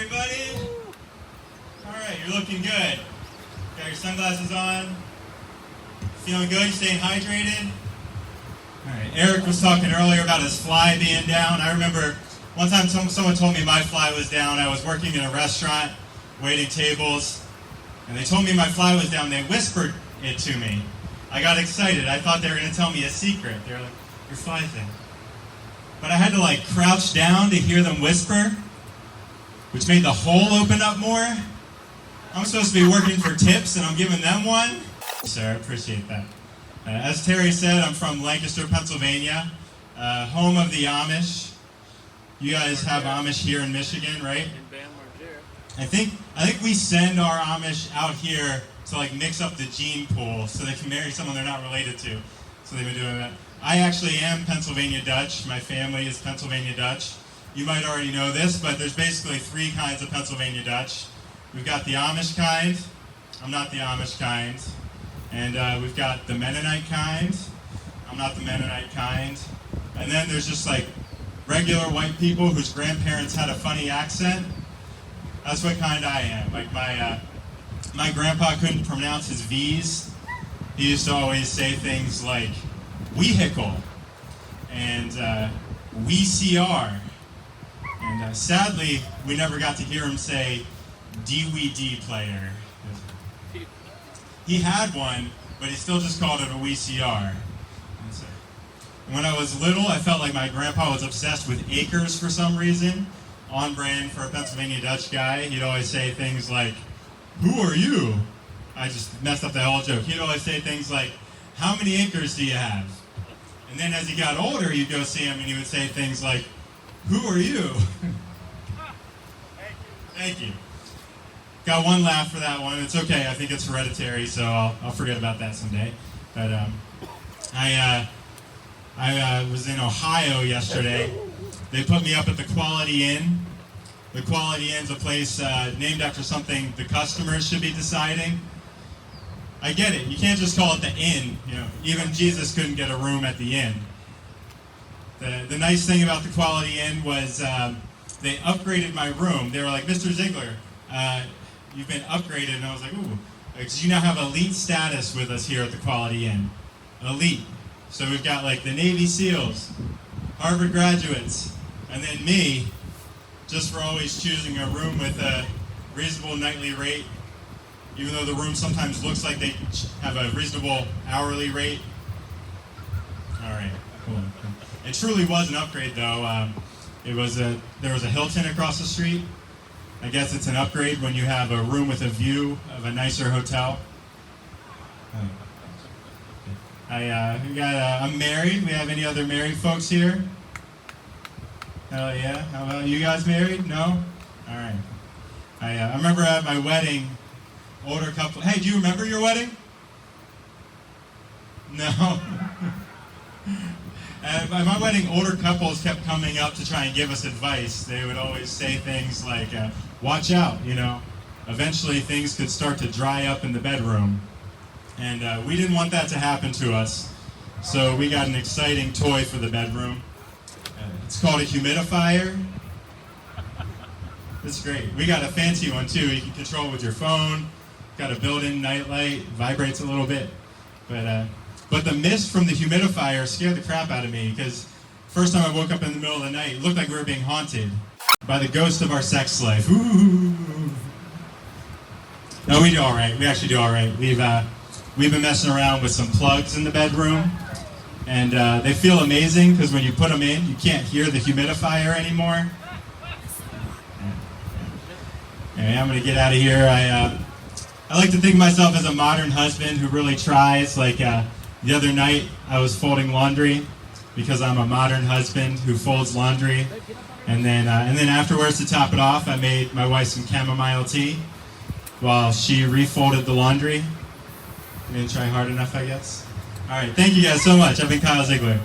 everybody? All right, you're looking good. Got your sunglasses on. Feeling good? You staying hydrated? All right, Eric was talking earlier about his fly being down. I remember one time someone told me my fly was down. I was working in a restaurant, waiting tables, and they told me my fly was down. They whispered it to me. I got excited. I thought they were going to tell me a secret. They were like, your fly's down. But I had to crouch down to hear them whisper, which made the hole open up more. I'm supposed to be working for tips and I'm giving them one. Sir, I appreciate that. As Terry said, I'm from Lancaster, Pennsylvania, home of the Amish. You guys have Amish here in Michigan, right? I think we send our Amish out here to mix up the gene pool so they can marry someone they're not related to. So they've been doing that. I actually am Pennsylvania Dutch. My family is Pennsylvania Dutch. You might already know this, but there's basically 3 kinds of Pennsylvania Dutch. We've got the Amish kind. I'm not the Amish kind. And we've got the Mennonite kind. I'm not the Mennonite kind. And then there's just regular white people whose grandparents had a funny accent. That's what kind I am. My grandpa couldn't pronounce his V's. He used to always say things like vehicle and VCR. And sadly, we never got to hear him say DVD player. He had one, but he still just called it a VCR. When I was little, I felt like my grandpa was obsessed with acres for some reason. On brand for a Pennsylvania Dutch guy. He'd always say things like, "Who are you?" I just messed up the whole joke. He'd always say things like, "How many acres do you have?" And then as he got older, you'd go see him and he would say things like, "Who are you?" Thank you. Got one laugh for that one. It's okay. I think it's hereditary, so I'll forget about that someday. But I was in Ohio yesterday. They put me up at the Quality Inn. The Quality Inn's a place named after something the customers should be deciding. I get it. You can't just call it the inn. Even Jesus couldn't get a room at the inn. The nice thing about the Quality Inn was they upgraded my room. They were like, "Mr. Ziegler, you've been upgraded." And I was like, "Ooh." Because you now have elite status with us here at the Quality Inn. Elite. So we've got the Navy SEALs, Harvard graduates, and then me, just for always choosing a room with a reasonable nightly rate, even though the room sometimes looks like they have a reasonable hourly rate. All right, cool. It truly was an upgrade, though. There was a Hilton across the street. I guess it's an upgrade when you have a room with a view of a nicer hotel. I'm married. We have any other married folks here? Hell yeah. How about you guys married? No? All right. I remember at my wedding, older couple. Hey, do you remember your wedding? No. At my wedding, older couples kept coming up to try and give us advice. They would always say things like, watch out, eventually things could start to dry up in the bedroom. And we didn't want that to happen to us. So we got an exciting toy for the bedroom. It's called a humidifier. It's great. We got a fancy one too. You can control it with your phone. Got a built-in nightlight. Vibrates a little bit. But the mist from the humidifier scared the crap out of me because first time I woke up in the middle of the night, it looked like we were being haunted by the ghost of our sex life. Ooh. No, we do all right. We actually do all right. We've been messing around with some plugs in the bedroom, and they feel amazing because when you put them in, you can't hear the humidifier anymore. Anyway, I'm going to get out of here. I like to think of myself as a modern husband who really tries. The other night, I was folding laundry because I'm a modern husband who folds laundry. And then afterwards, to top it off, I made my wife some chamomile tea while she refolded the laundry. I didn't try hard enough, I guess. All right, thank you guys so much. I've been Kyle Ziegler.